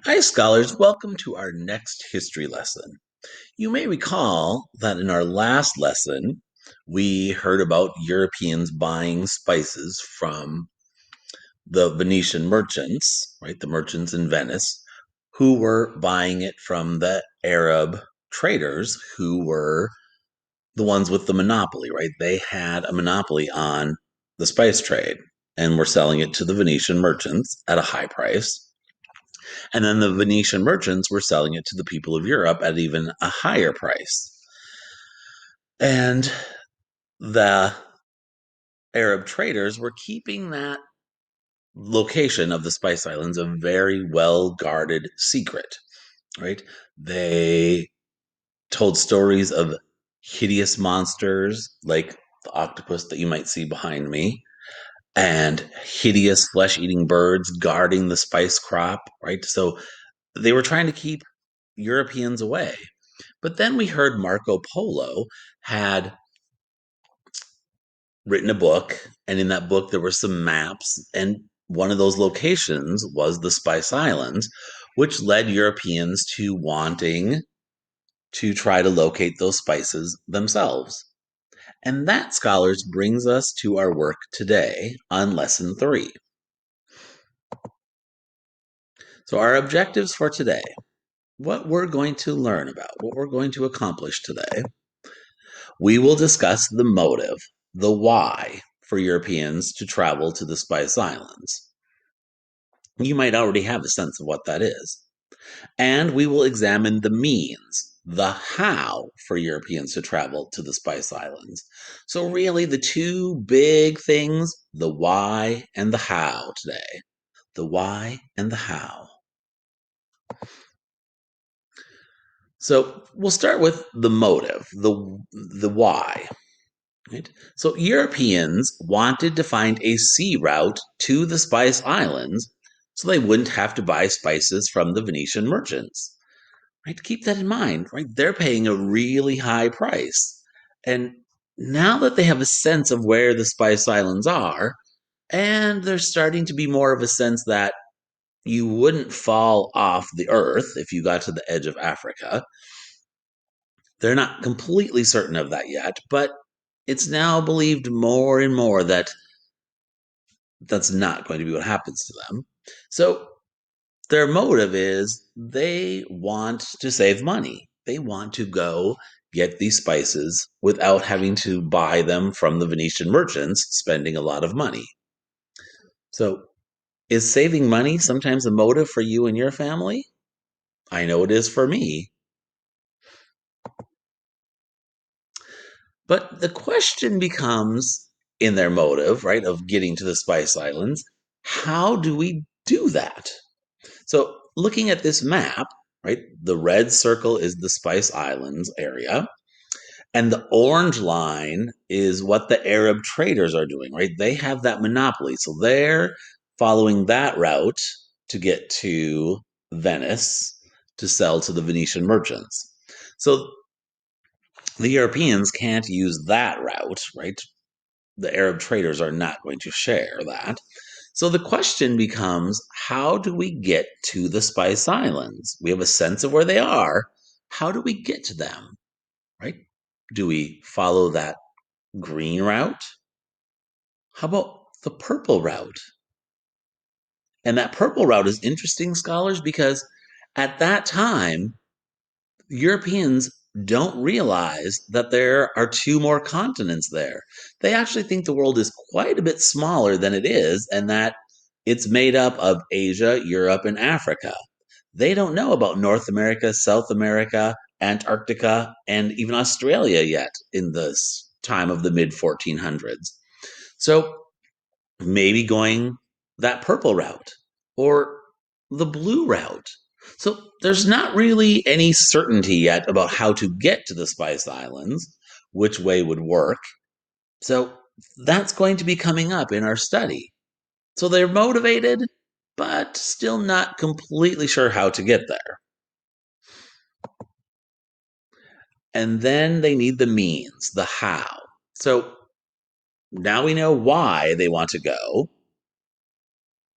Hi, scholars. Welcome to our next history lesson. You may recall that in our last lesson, we heard about Europeans buying spices from the Venetian merchants, right? The merchants in Venice, who were buying it from the Arab traders who were the ones with the monopoly, right? They had a monopoly on the spice trade and were selling it to the Venetian merchants at a high price. And then the Venetian merchants were selling it to the people of Europe at even a higher price. And the Arab traders were keeping that location of the Spice Islands a very well guarded secret, right? They told stories of hideous monsters like the octopus that you might see behind me, and hideous flesh eating birds guarding the spice crop, right? So they were trying to keep Europeans away. But then we heard Marco Polo had written a book, and in that book there were some maps, and one of those locations was the Spice Islands, which led Europeans to wanting to try to locate those spices themselves. And that, scholars, brings us to our work today on lesson 3. So, our objectives for today, what we're going to learn about, what we're going to accomplish today. We will discuss the motive, the why, for Europeans to travel to the Spice Islands. You might already have a sense of what that is. And we will examine the means, the how, for Europeans to travel to the Spice Islands. So, really, the two big things, the why and the how today. The why and the how. So, we'll start with the motive, the why. Right? So Europeans wanted to find a sea route to the Spice Islands so they wouldn't have to buy spices from the Venetian merchants. Right? Keep that in mind, right? They're paying a really high price. And now that they have a sense of where the Spice Islands are, and there's starting to be more of a sense that you wouldn't fall off the earth if you got to the edge of Africa. They're not completely certain of that yet, but it's now believed more and more that that's not going to be what happens to them. So their motive is they want to save money. They want to go get these spices without having to buy them from the Venetian merchants, spending a lot of money. So, is saving money sometimes a motive for you and your family? I know it is for me. But the question becomes in their motive, right, of getting to the Spice Islands, how do we do that? So, looking at this map, right, the red circle is the Spice Islands area, and the orange line is what the Arab traders are doing, right? They have that monopoly. So, they're following that route to get to Venice to sell to the Venetian merchants. So, the Europeans can't use that route, right? The Arab traders are not going to share that. So the question becomes, how do we get to the Spice Islands? We have a sense of where they are. How do we get to them? Right? Do we follow that green route? How about the purple route? And that purple route is interesting, scholars, because at that time, Europeans don't realize that there are two more continents there. They actually think the world is quite a bit smaller than it is, and that it's made up of Asia, Europe, and Africa. They don't know about North America, South America, Antarctica, and even Australia yet in this time of the mid 1400s. So maybe going that purple route or the blue route. So there's not really any certainty yet about how to get to the Spice Islands, which way would work. So that's going to be coming up in our study. So they're motivated, but still not completely sure how to get there. And then they need the means, the how. So now we know why they want to go.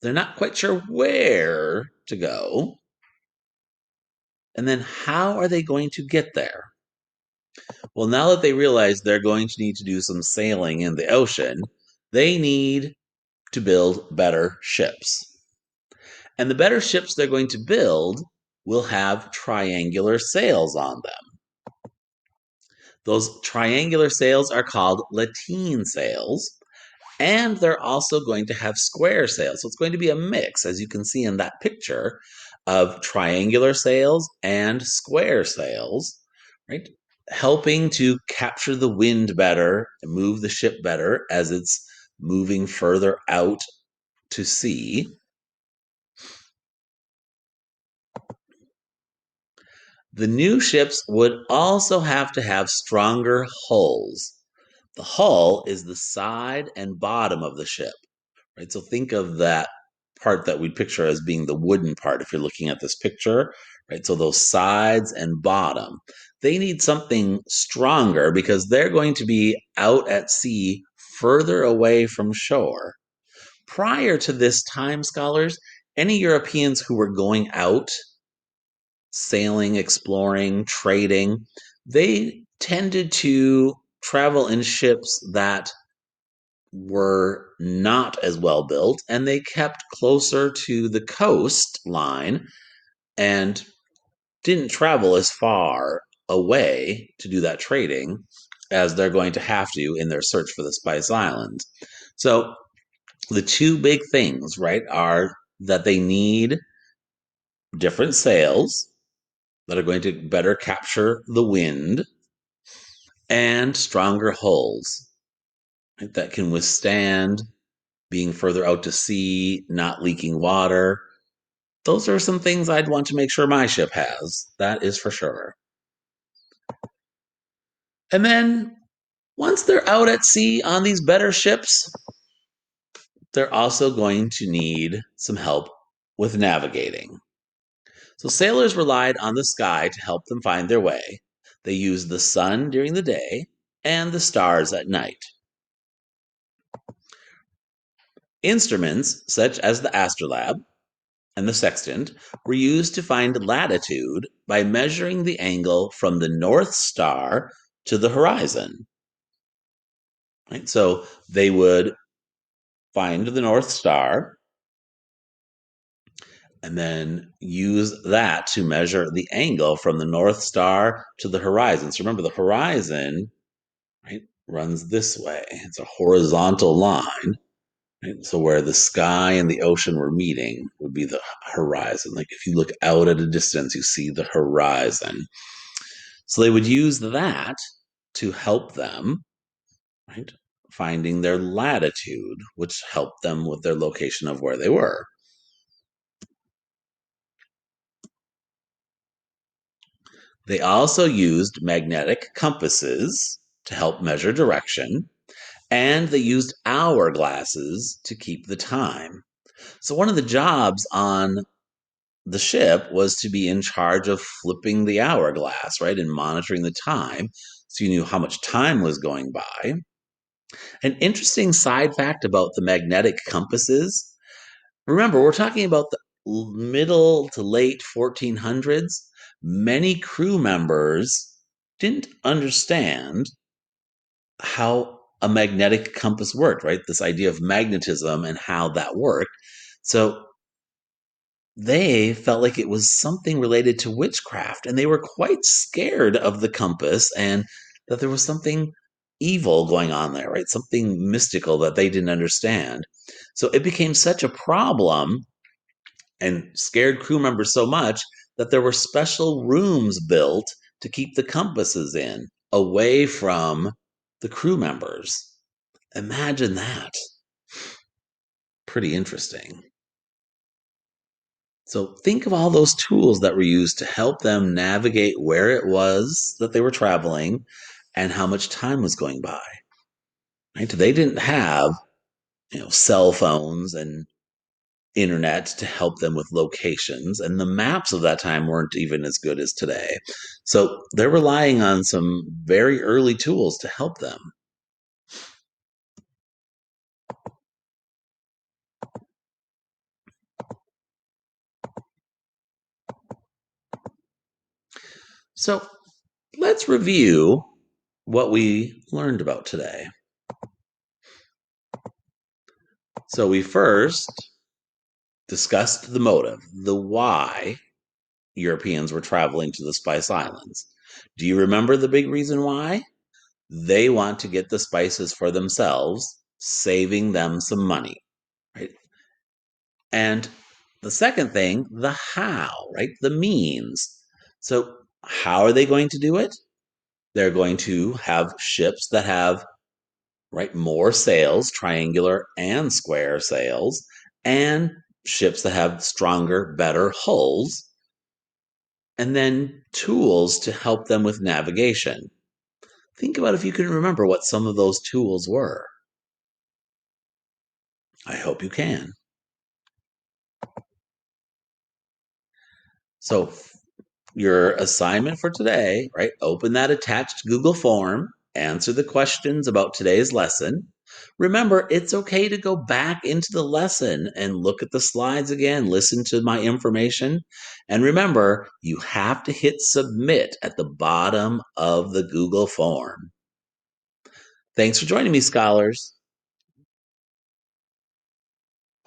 They're not quite sure where to go. And then how are they going to get there? Well, now that they realize they're going to need to do some sailing in the ocean, they need to build better ships. And the better ships they're going to build will have triangular sails on them. Those triangular sails are called lateen sails, and they're also going to have square sails. So it's going to be a mix, as you can see in that picture, of triangular sails and square sails, right? Helping to capture the wind better and move the ship better as it's moving further out to sea. The new ships would also have to have stronger hulls. The hull is the side and bottom of the ship, right? So think of that part that we picture as being the wooden part if you're looking at this picture, right? So those sides and bottom, they need something stronger because they're going to be out at sea further away from shore. Prior to this time, scholars, any Europeans who were going out sailing, exploring, trading, they tended to travel in ships that were not as well built and they kept closer to the coastline and didn't travel as far away to do that trading as they're going to have to in their search for the Spice Islands. So the two big things, right, are that they need different sails that are going to better capture the wind and stronger hulls, right, that can withstand being further out to sea, not leaking water. Those are some things I'd want to make sure my ship has. That is for sure. And then once they're out at sea on these better ships, they're also going to need some help with navigating. So sailors relied on the sky to help them find their way. They used the sun during the day and the stars at night. Instruments such as the astrolabe and the sextant were used to find latitude by measuring the angle from the North Star to the horizon. Right? So they would find the North Star and then use that to measure the angle from the North Star to the horizon. So remember, the horizon, right, runs this way. It's a horizontal line. Right? So where the sky and the ocean were meeting would be the horizon. Like if you look out at a distance, you see the horizon. So they would use that to help them, right, finding their latitude, which helped them with their location of where they were. They also used magnetic compasses to help measure direction, and they used hourglasses to keep the time. So one of the jobs on the ship was to be in charge of flipping the hourglass, right, and monitoring the time so you knew how much time was going by. An interesting side fact about the magnetic compasses, remember, we're talking about the middle to late 1400s. Many crew members didn't understand how a magnetic compass worked, right? This idea of magnetism and how that worked. So they felt like it was something related to witchcraft and they were quite scared of the compass and that there was something evil going on there, right? Something mystical that they didn't understand. So it became such a problem and scared crew members so much that there were special rooms built to keep the compasses in away from the crew members. Imagine that. Pretty interesting. So think of all those tools that were used to help them navigate where it was that they were traveling and how much time was going by. Right? They didn't have, cell phones and internet to help them with locations, and the maps of that time weren't even as good as today. So they're relying on some very early tools to help them. So let's review what we learned about today. So we first discussed the motive, the why Europeans were traveling to the Spice Islands. Do you remember the big reason why? They want to get the spices for themselves, saving them some money, right? And the second thing, the how, right? The means. So, how are they going to do it? They're going to have ships that have, right, more sails, triangular and square sails, and ships that have stronger, better hulls, and then tools to help them with navigation. Think about if you can remember what some of those tools were. I hope you can. So, your assignment for today, right? Open that attached Google form, answer the questions about today's lesson. Remember, it's okay to go back into the lesson and look at the slides again, listen to my information. And remember, you have to hit submit at the bottom of the Google form. Thanks for joining me, scholars.